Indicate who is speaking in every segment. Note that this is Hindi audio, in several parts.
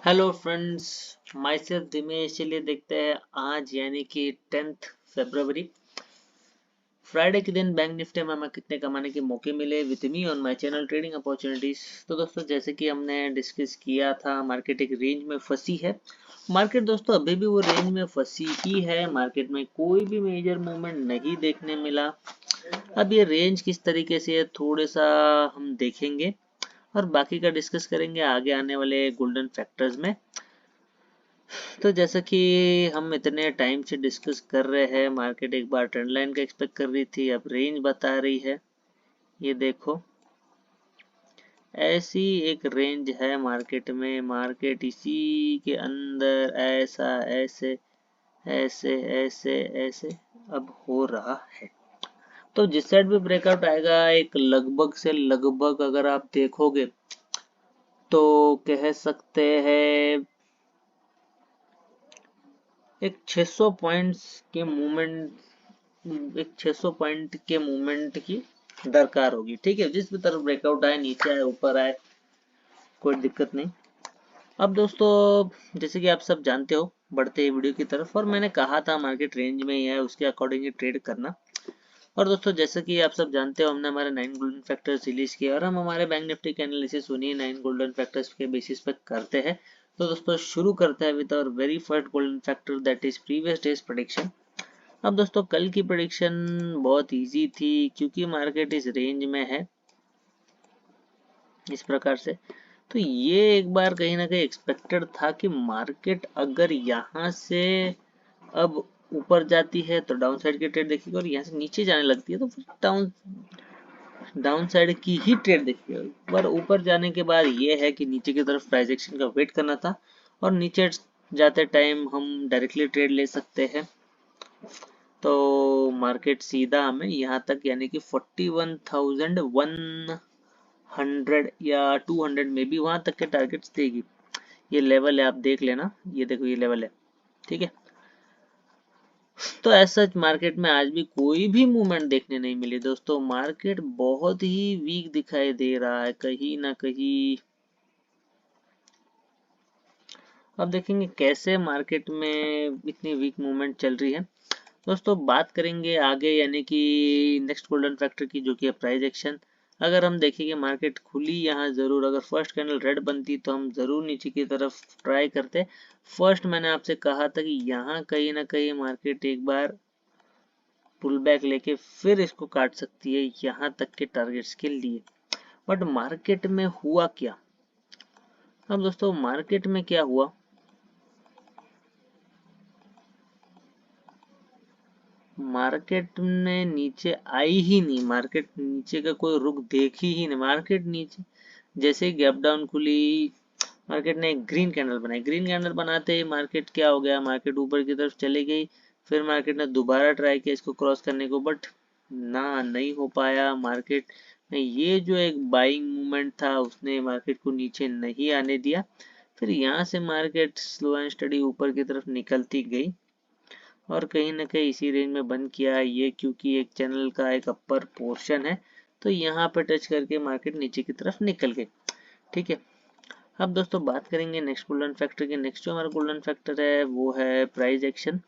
Speaker 1: Hello friends, my self Dinesh. चलिए देखते हैं आज यानी कि 10th फरवरी फ्राइडे के दिन बैंक निफ्टी में हमें कितने कमाने के मौके मिले with me on my channel trading opportunities. तो दोस्तों, जैसे कि हमने डिस्कस किया था, मार्केट एक रेंज में फंसी है। मार्केट दोस्तों अभी भी वो रेंज में फंसी ही है। मार्केट में कोई भी मेजर मूवमेंट नहीं देखने मिला। अब ये रेंज किस तरीके से है थोड़ा सा हम देखेंगे और बाकी का डिस्कस करेंगे आगे आने वाले गोल्डन फैक्टर्स में। तो जैसा कि हम इतने टाइम से डिस्कस कर रहे हैं, मार्केट एक बार ट्रेंड लाइन का एक्सपेक्ट कर रही थी, अब रेंज बता रही है। ये देखो, ऐसी एक रेंज है मार्केट में। मार्केट इसी के अंदर ऐसा ऐसे ऐसे ऐसे ऐसे अब हो रहा है। तो जिस साइड भी ब्रेकआउट आएगा, एक लगभग से लगभग अगर आप देखोगे तो कह सकते हैं एक 600 पॉइंट्स के मूवमेंट, एक 600 पॉइंट के मूवमेंट की दरकार होगी। ठीक है, जिस भी तरफ ब्रेकआउट आए, नीचे आए ऊपर आए, कोई दिक्कत नहीं। अब दोस्तों, जैसे कि आप सब जानते हो, बढ़ते हैं वीडियो की तरफ। और मैंने कहा था मार्केट रेंज में ही है, उसके अकॉर्डिंग ही ट्रेड करना। और दोस्तों, जैसे कि आप सब जानते हो, हमने हमारे 9 गोल्डन फैक्टर्स रिलीज किए और हम हमारे बैंक निफ्टी के एनालिसिस उन्हीं 9 गोल्डन फैक्टर्स के बेसिस पे करते हैं। तो दोस्तों शुरू करते हैं with our very first golden factor, that is previous days prediction. अब दोस्तों, कल की प्रेडिक्शन बहुत इजी थी क्योंकि मार्केट इस रेंज में है इस प्रकार से। तो ये एक बार कहीं ना कहीं एक्सपेक्टेड था कि मार्केट अगर यहाँ से अब ऊपर जाती है तो डाउन साइड की ट्रेड देखिएगा, और यहाँ से नीचे जाने लगती है तो फिर डाउन साइड की ही ट्रेड देखिएगा। पर ऊपर जाने के बाद ये है कि नीचे की तरफ प्राइस एक्शन का वेट करना था और नीचे जाते टाइम हम डायरेक्टली ट्रेड ले सकते हैं। तो मार्केट सीधा हमें यहाँ तक यानी कि 41,100 या 200 में भी वहां तक के टारगेट्स देगी। ये लेवल है, आप देख लेना, ये देखो ये लेवल है। ठीक है, तो ऐसा मार्केट में आज भी कोई भी मूवमेंट देखने नहीं मिली दोस्तों। मार्केट बहुत ही वीक दिखाई दे रहा है कहीं ना कहीं। अब देखेंगे कैसे मार्केट में इतनी वीक मूवमेंट चल रही है। दोस्तों बात करेंगे आगे यानी कि नेक्स्ट गोल्डन फैक्टर की, जो कि है प्राइस एक्शन। अगर हम देखेंगे मार्केट खुली यहाँ जरूर, अगर फर्स्ट कैंडल रेड बनती तो हम जरूर नीचे की तरफ ट्राई करते। फर्स्ट मैंने आपसे कहा था कि यहाँ कहीं ना कहीं मार्केट एक बार पुल बैक लेके फिर इसको काट सकती है यहाँ तक के टारगेट्स के लिए। बट मार्केट में हुआ क्या? अब दोस्तों मार्केट में क्या हुआ, मार्केट ने नीचे आई ही नहीं। मार्केट नीचे का कोई रुख देखी ही नहीं। मार्केट नीचे जैसे ही गैप डाउन खुली, मार्केट ने एक ग्रीन कैंडल बनाई। ग्रीन कैंडल बनाते ही मार्केट क्या हो गया, मार्केट ऊपर की तरफ चली गई। फिर मार्केट ने दोबारा ट्राई किया इसको क्रॉस करने को, बट ना, नहीं हो पाया। मार्केट ने ये जो एक बाइंग मूवमेंट था उसने मार्केट को नीचे नहीं आने दिया। फिर यहाँ से मार्केट स्लो एंड स्टडी ऊपर की तरफ निकलती गई और कहीं ना कहीं इसी रेंज में बंद किया ये, क्योंकि एक चैनल का एक अपर पोर्शन है तो यहाँ पे टच करके मार्केट नीचे की तरफ निकल गई। ठीक है, अब दोस्तों बात करेंगे नेक्स्ट गोल्डन फैक्टर की। नेक्स्ट जो हमारा गोल्डन फैक्टर है वो है प्राइस एक्शन।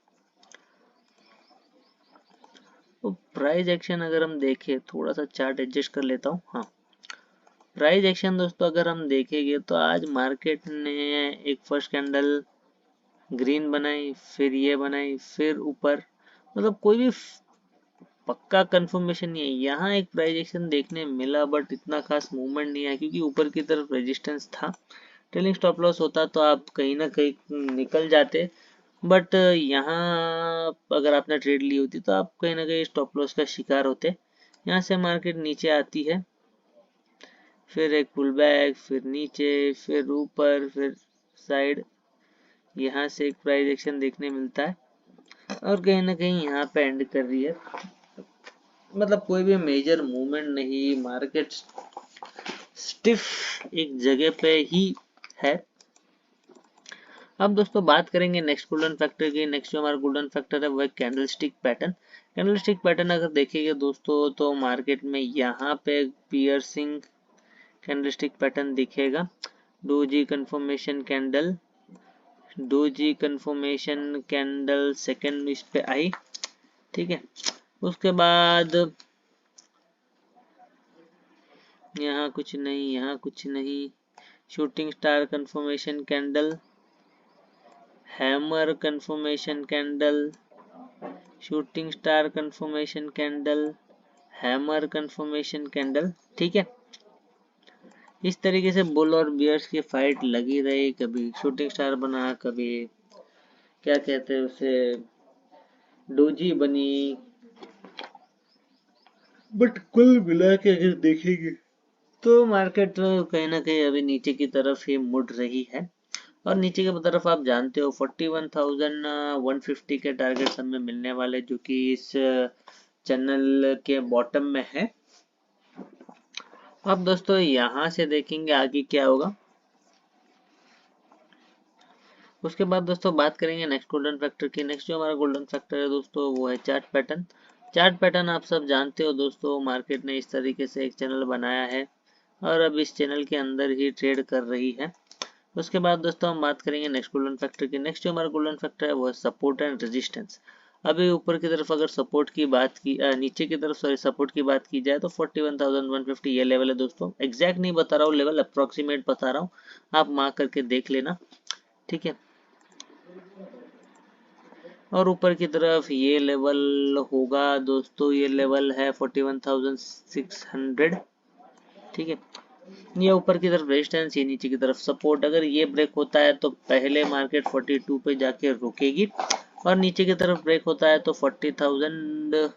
Speaker 1: तो प्राइस एक्शन अगर हम देखें, थोड़ा सा चार्ट एडजस्ट कर लेता हूँ। हाँ, प्राइस एक्शन दोस्तों अगर हम देखेंगे तो आज मार्केट ने एक फर्स्ट कैंडल ग्रीन बनाई, फिर ये बनाई, फिर ऊपर, मतलब कोई भी पक्का कंफर्मेशन नहीं है। यहाँ एक प्राइस एक्शन देखने मिला बट इतना खास मूवमेंट नहीं है क्योंकि ऊपर की तरफ रेजिस्टेंस था। ट्रेलिंग स्टॉप लॉस होता तो आप कहीं ना कहीं निकल जाते, बट यहाँ अगर आपने ट्रेड ली होती तो आप कहीं ना कहीं स्टॉप लॉस का शिकार होते। यहाँ से मार्केट नीचे आती है, फिर एक पुल बैक, फिर नीचे, फिर ऊपर, फिर साइड, यहाँ से एक प्राइस एक्शन देखने मिलता है और कहीं ना कहीं यहाँ पे एंड कर रही है। मतलब कोई भी मेजर मूवमेंट नहीं, मार्केट स्टिफ एक जगह पे ही है। अब दोस्तों बात करेंगे नेक्स्ट गोल्डन फैक्टर की। नेक्स्ट जो हमारा गोल्डन फैक्टर है वो है candle stick pattern. Candle stick pattern अगर देखेंगे दोस्तों तो मार्केट में यहाँ पे पियर्सिंग कैंडल स्टिक पैटर्न दिखेगा। Doji confirmation candle, doji confirmation candle second इस पे आई, ठीक है। उसके बाद यहाँ कुछ नहीं, यहाँ कुछ नहीं, shooting star confirmation candle, hammer confirmation candle, shooting star confirmation candle, hammer confirmation candle, ठीक है। इस तरीके से बुल और बियर्स की फाइट लगी रही, कभी शूटिंग स्टार बना, कभी क्या कहते हैं उसे डोजी बनी, बट कुल मिला के अगर देखेंगे तो मार्केट कहीं ना कहीं अभी नीचे की तरफ ही मुड़ रही है। और नीचे की तरफ आप जानते हो 41,150 के टारगेट हमें मिलने वाले, जो कि इस चैनल के बॉटम में है। अब दोस्तों यहाँ से देखेंगे आगे क्या होगा। उसके बाद दोस्तों बात करेंगे नेक्स्ट गोल्डन फैक्टर की। नेक्स्ट जो हमारा गोल्डन फैक्टर है दोस्तों वो है चार्ट पैटर्न। चार्ट पैटर्न आप सब जानते हो दोस्तों, मार्केट ने इस तरीके से एक चैनल बनाया है और अब इस चैनल के अंदर ही ट्रेड कर रही है। उसके बाद दोस्तों हम बात करेंगे नेक्स्ट गोल्डन फैक्टर की। नेक्स्ट जो हमारा गोल्डन फैक्टर है वो है सपोर्ट एंड रेजिस्टेंस। अभी ऊपर की तरफ अगर सपोर्ट की बात की नीचे की तरफ सपोर्ट की बात की जाए तो 41,150 ये लेवल है दोस्तों। एग्जैक्ट नहीं बता रहा हूँ लेवल, अप्रोक्सीमेट बता रहा हूँ, आप मार्क करके देख लेना, ठीक है। और ऊपर की तरफ ये लेवल होगा दोस्तों, ये लेवल है 41,600, ठीक है। ये ऊपर की तरफ रेजिस्टेंस, ये नीचे की तरफ सपोर्ट। अगर ये ब्रेक होता है तो पहले मार्केट 42 पे जाके रुकेगी और नीचे की तरफ ब्रेक होता है तो 40,000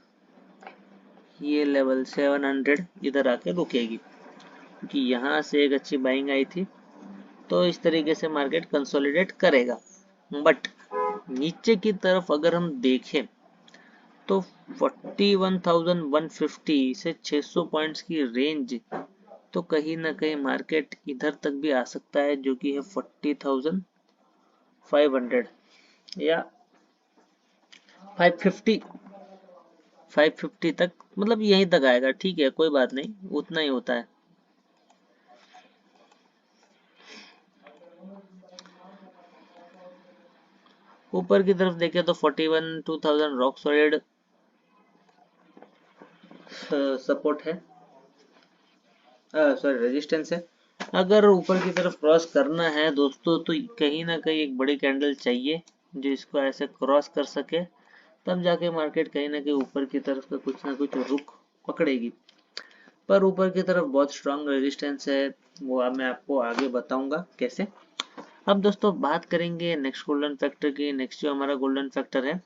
Speaker 1: ये लेवल 700 इधर आके रुकेगी, क्योंकि यहाँ से एक अच्छी बाइंग आई थी। तो इस तरीके से मार्केट कंसोलिडेट करेगा। बट नीचे की तरफ अगर हम देखें तो 41,150 से 600 पॉइंट्स की रेंज, तो कहीं ना कहीं मार्केट इधर तक भी आ सकता है, जो कि है 40,500 या 550 तक, मतलब यहीं तक आएगा, ठीक है, कोई बात नहीं, उतना ही होता है। ऊपर की तरफ देखें तो 41,200 रॉक सॉलिड सपोर्ट है, सॉरी रेजिस्टेंस है। अगर ऊपर की तरफ क्रॉस करना है दोस्तों तो कहीं ना कहीं एक बड़ी कैंडल चाहिए जो इसको ऐसे क्रॉस कर सके, तब जाके मार्केट कहीं ना कहीं ऊपर की तरफ का कुछ ना कुछ रुख पकड़ेगी। पर ऊपर की तरफ बहुत स्ट्रांग रेजिस्टेंस है, वो अब मैं आपको आगे बताऊंगा कैसे। अब दोस्तों बात करेंगे नेक्स्ट गोल्डन फैक्टर की। नेक्स्ट जो हमारा गोल्डन फैक्टर है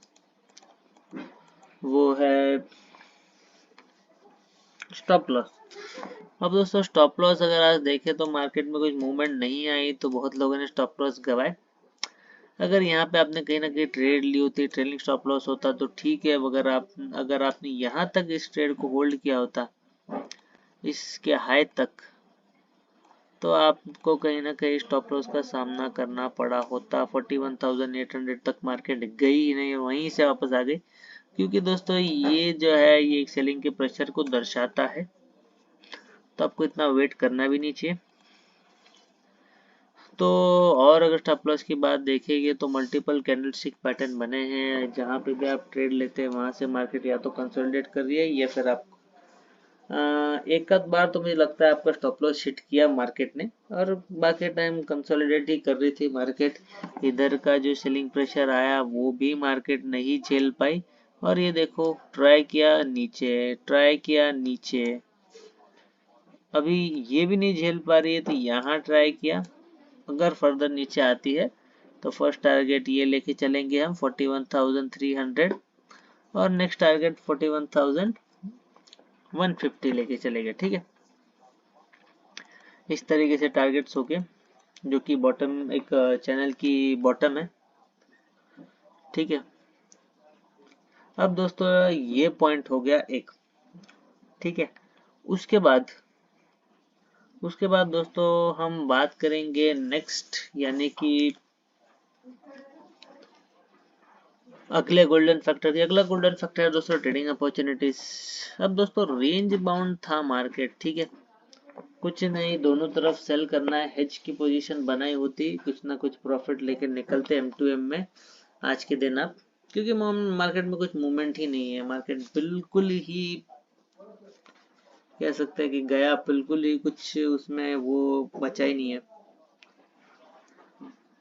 Speaker 1: वो है स्टॉप लॉस। अब दोस्तों स्टॉप लॉस अगर आज देखें तो मार्केट में कुछ मूवमेंट नहीं आई तो बहुत लोगों ने स्टॉप लॉस गवाए। अगर यहाँ पे आपने कहीं ना कहीं ट्रेड ली होती, ट्रेलिंग स्टॉप लॉस होता तो ठीक है। अगर आपने यहाँ तक इस ट्रेड को होल्ड किया होता इसके हाई तक, तो आपको कहीं ना कहीं स्टॉप लॉस का सामना करना पड़ा होता। 41,800 तक मार्केट गई ही नहीं, वहीं से वापस आ गई, क्योंकि दोस्तों ये जो है ये एक सेलिंग के प्रेशर को दर्शाता है, तो आपको इतना वेट करना भी नहीं चाहिए। तो और अगर स्टॉप लॉस की बात देखेंगे तो मल्टीपल कैंडलस्टिक पैटर्न बने हैं, जहां पे भी आप ट्रेड लेते हैं वहां से मार्केट या तो कंसोलिडेट कर रही है या फिर आप एक आध बार तो मुझे लगता है आपका स्टॉप लॉस हिट किया मार्केट ने, और बाकी टाइम कंसोलिडेट ही कर रही थी मार्केट। इधर का जो सेलिंग प्रेशर आया वो भी मार्केट नहीं झेल पाई, और ये देखो ट्राई किया नीचे, ट्राई किया नीचे, अभी ये भी नहीं झेल पा रही है तो यहाँ ट्राई किया। अगर फर्दर नीचे आती है तो फर्स्ट टारगेट ये लेके चलेंगे हम 41,300, और नेक्स्ट टारगेट 41,150 लेके चलेंगे, ठीक है। इस तरीके से टारगेट्स हो गए, जो कि बॉटम एक चैनल की बॉटम है, ठीक है। अब दोस्तों ये पॉइंट हो गया एक, ठीक है। उसके बाद दोस्तों हम बात करेंगे नेक्स्ट, यानी कि अगले गोल्डन फैक्टर की। अगला गोल्डन फैक्टर है दोस्तों ट्रेडिंग अपॉर्चुनिटीज। अब दोस्तों रेंज बाउंड था मार्केट, ठीक है। कुछ नहीं, दोनों तरफ सेल करना है। हेज की पोजीशन बनाई होती, कुछ ना कुछ प्रॉफिट लेकर निकलते M2M में आज के दिन आप, क्योंकि मार्केट में कुछ मूवमेंट ही नहीं है। मार्केट बिल्कुल ही कह सकते हैं कि गया, बिल्कुल ही कुछ उसमें वो बचा ही नहीं है।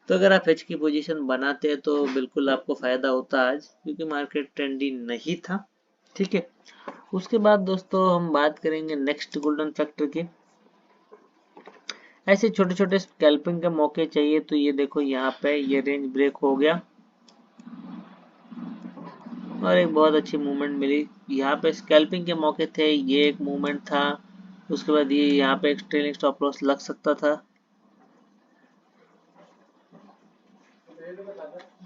Speaker 1: तो अगर आप हेज की पोजीशन बनाते हैं तो बिल्कुल आपको फायदा होता आज, क्योंकि मार्केट ट्रेंडी नहीं था। ठीक है, उसके बाद दोस्तों हम बात करेंगे नेक्स्ट गोल्डन फैक्टर की। ऐसे छोटे छोटे स्कैल्पिंग के मौके चाहिए तो ये देखो, यहाँ पे ये रेंज ब्रेक हो गया और एक बहुत अच्छी मूवमेंट मिली। यहाँ पे स्कैल्पिंग के मौके थे, ये एक मूवमेंट था। उसके बाद ये यहाँ पे एक ट्रेलिंग स्टॉप लॉस लग सकता था।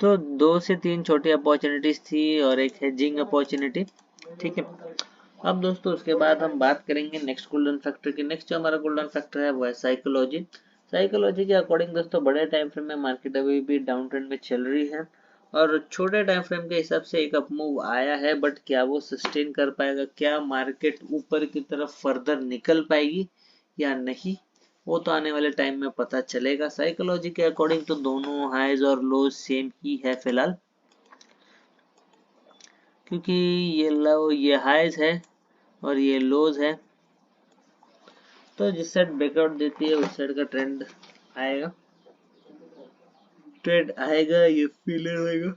Speaker 1: तो 2 से 3 छोटी अपॉर्चुनिटीज थी और एक हेजिंग अपॉर्चुनिटी। ठीक है, अब दोस्तों उसके बाद हम बात करेंगे नेक्स्ट गोल्डन फैक्टर की। नेक्स्ट जो हमारा गोल्डन फैक्टर है वो है साइकोलॉजी। साइकोलॉजी के अकॉर्डिंग दोस्तों बड़े टाइम फ्रेम में मार्केट अभी भी डाउन ट्रेंड में चल रही है और छोटे टाइम फ्रेम के हिसाब से एक अप मूव आया है, बट क्या वो सस्टेन कर पाएगा, क्या मार्केट ऊपर की तरफ फर्दर निकल पाएगी या नहीं, वो तो आने वाले टाइम में पता चलेगा। साइकोलॉजी के अकॉर्डिंग तो दोनों हाईज और लोज सेम ही है फिलहाल, क्योंकि ये लो, ये हाईज है और ये लोज है। तो जिस साइड ब्रेकआउट देती है उस साइड का ट्रेंड आएगा, ये फीलर होएगा,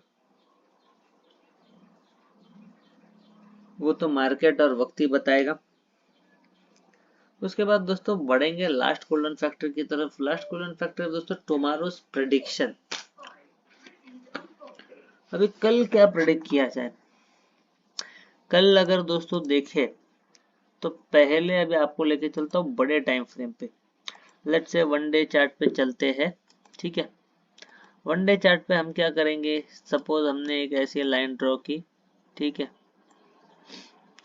Speaker 1: वो तो मार्केट और वक्त ही बताएगा। उसके बाद दोस्तों बढ़ेंगे लास्ट गोल्डन फैक्टर की तरफ। लास्ट गोल्डन फैक्टर दोस्तों टुमारोज प्रेडिक्शन। अभी कल क्या प्रेडिक्ट किया जाए। कल अगर दोस्तों देखे तो पहले अभी आपको लेके चलता हूँ बड़े टाइम फ्रेम पे। लेट्स से 1 डे चार्ट पे चलते हैं। ठीक है, 1 डे चार्ट पे हम क्या करेंगे, सपोज हमने एक ऐसी लाइन ड्रॉ की। ठीक है,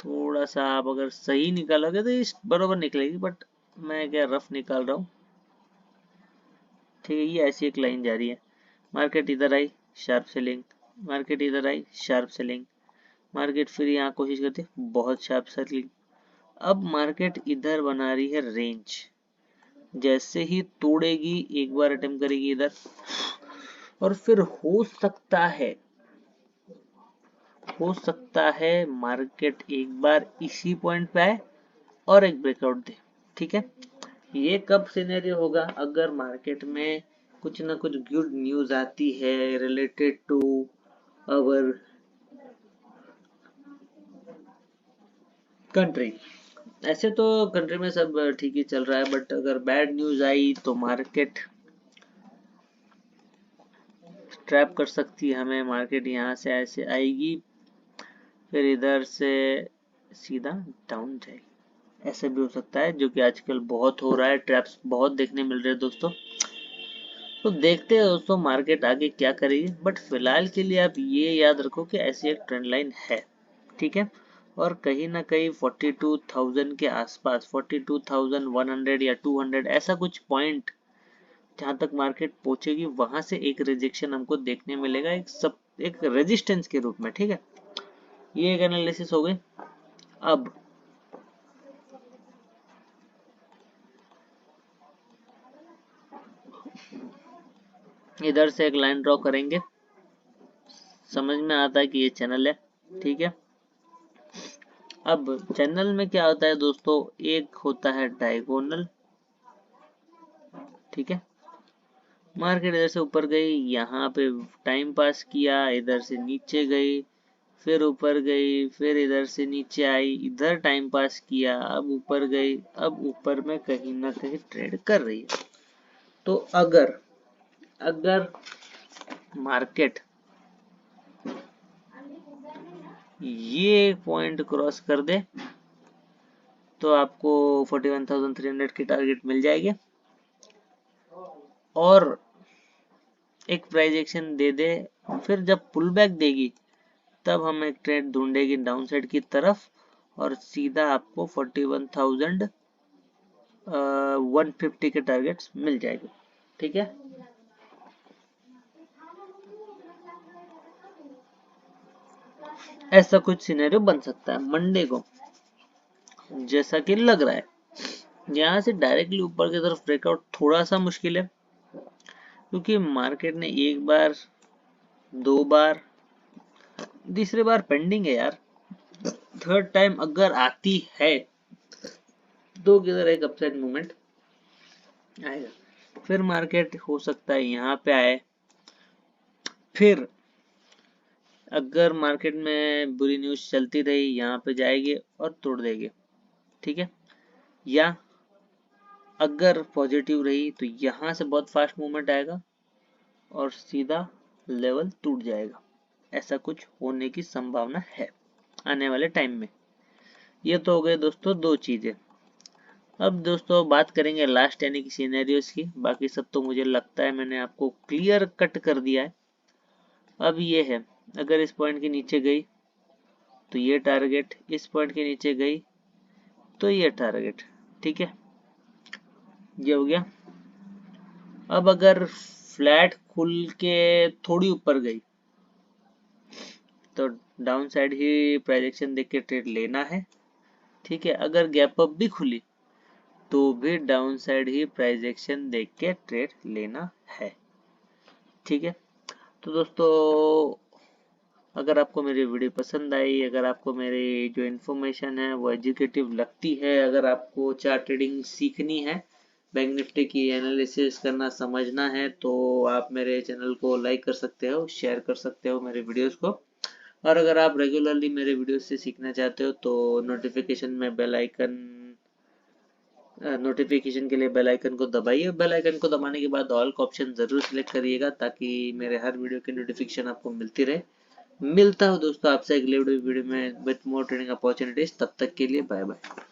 Speaker 1: थोड़ा सा आप अगर सही निकालोगे तो इस बरोबर निकलेगी, बट मैं क्या रफ निकाल रहा हूँ। ठीक है, ये ऐसी एक लाइन जा रही है, मार्केट इधर आई शार्प सेलिंग, मार्केट इधर आई शार्प सेलिंग, मार्केट फिर यहाँ कोशिश करती है बहुत शार्प सेलिंग। अब मार्केट इधर बना रही है रेंज, जैसे ही तोड़ेगी एक बार अटेम्प्ट करेगी इधर, और फिर हो सकता है मार्केट एक बार इसी पॉइंट पे आए और एक ब्रेकआउट दे। ठीक है, ये कब सिनेरियो होगा, अगर मार्केट में कुछ ना कुछ गुड न्यूज आती है रिलेटेड टू अवर कंट्री। ऐसे तो कंट्री में सब ठीक ही चल रहा है, बट अगर बैड न्यूज आई तो मार्केट ट्रैप कर सकती है हमें। मार्केट यहाँ से ऐसे आएगी, फिर इधर से सीधा डाउन जाएगी। ऐसे भी हो सकता है, जो कि आजकल बहुत हो रहा है, ट्रैप्स बहुत देखने मिल रहे हैं दोस्तों। तो देखते हैं दोस्तों मार्केट आगे क्या करेगी, बट फिलहाल के लिए आप ये याद रखो कि ऐसी एक ट्रेंड लाइन है। ठीक है, और कहीं ना कहीं 42,000 के आसपास, 42,100 या 200 ऐसा कुछ पॉइंट जहां तक मार्केट पहुंचेगी, वहां से एक रिजेक्शन हमको देखने मिलेगा, एक रेजिस्टेंस के रूप में। ठीक है, ये एक एनालिसिस हो गई। अब इधर से एक लाइन ड्रॉ करेंगे, समझ में आता है कि ये चैनल है। ठीक है, अब चैनल में क्या होता है दोस्तों, एक होता है डायगोनल। ठीक है, मार्केट इधर से ऊपर गई, यहाँ पे टाइम पास किया, इधर से नीचे गई, फिर ऊपर गई, फिर इधर से नीचे आई, इधर टाइम पास किया, अब ऊपर गई, अब ऊपर में कहीं ना कहीं ट्रेड कर रही है। तो अगर अगर मार्केट ये पॉइंट क्रॉस कर दे तो आपको 41,300 की टारगेट मिल जाएगी, और एक प्राइस एक्शन दे दे, फिर जब पुल बैक देगी तब हम एक ट्रेड ढूंढेगी डाउन साइड की तरफ, और सीधा आपको 41,150 के टारगेट्स मिल जाएंगे। ठीक है, ऐसा कुछ सिनेरियो बन सकता है मंडे को, जैसा कि लग रहा है। यहाँ से डायरेक्टली ऊपर की तरफ ब्रेकआउट थोड़ा सा मुश्किल है, क्योंकि मार्केट ने एक बार, दो बार, तीसरे बार पेंडिंग है यार, थर्ड टाइम अगर आती है तो किधर एक अपसाइड मूवमेंट आएगा। फिर मार्केट हो सकता है यहाँ पे आए, फिर अगर मार्केट में बुरी न्यूज चलती रही यहाँ पे जाएगी और तोड़ देगी, ठीक है। या अगर पॉजिटिव रही तो यहाँ से बहुत फास्ट मूवमेंट आएगा और सीधा लेवल टूट जाएगा। ऐसा कुछ होने की संभावना है आने वाले टाइम में। ये तो हो गए दोस्तों दो चीजें। अब दोस्तों बात करेंगे लास्ट यानी कि सिनेरियोस की। बाकी सब तो मुझे लगता है मैंने आपको क्लियर कट कर दिया है। अब ये है, अगर इस पॉइंट के नीचे गई तो ये टारगेट, इस पॉइंट के नीचे गई तो ये टारगेट, ठीक है, ये हो गया। अब अगर फ्लैट खुल के थोड़ी ऊपर गई तो डाउन साइड ही प्राइस एक्शन देख के ट्रेड लेना है, ठीक है। अगर गैप अप भी खुली तो भी डाउन साइड ही प्राइस एक्शन देख के ट्रेड लेना है, ठीक है। तो दोस्तों अगर आपको मेरी वीडियो पसंद आई, अगर आपको मेरी जो इन्फॉर्मेशन है वो एजुकेटिव लगती है, अगर आपको चार्ट ट्रेडिंग सीखनी है, बैंक निफ्टी की एनालिसिस करना समझना है, तो आप मेरे चैनल को लाइक कर सकते हो, शेयर कर सकते हो मेरे वीडियोस को। और अगर आप रेगुलरली मेरे वीडियोस से सीखना चाहते हो तो नोटिफिकेशन में बेल आइकन, नोटिफिकेशन के लिए बेल आइकन को दबाइए। बेल आइकन को दबाने के बाद ऑल का ऑप्शन जरूर सिलेक्ट करिएगा ताकि मेरे हर वीडियो की नोटिफिकेशन आपको मिलती रहे। मिलता हूँ दोस्तों आपसे अगले वीडियो में विथ मोर ट्रेडिंग अपॉर्चुनिटीज। तब तक के लिए बाय बाय।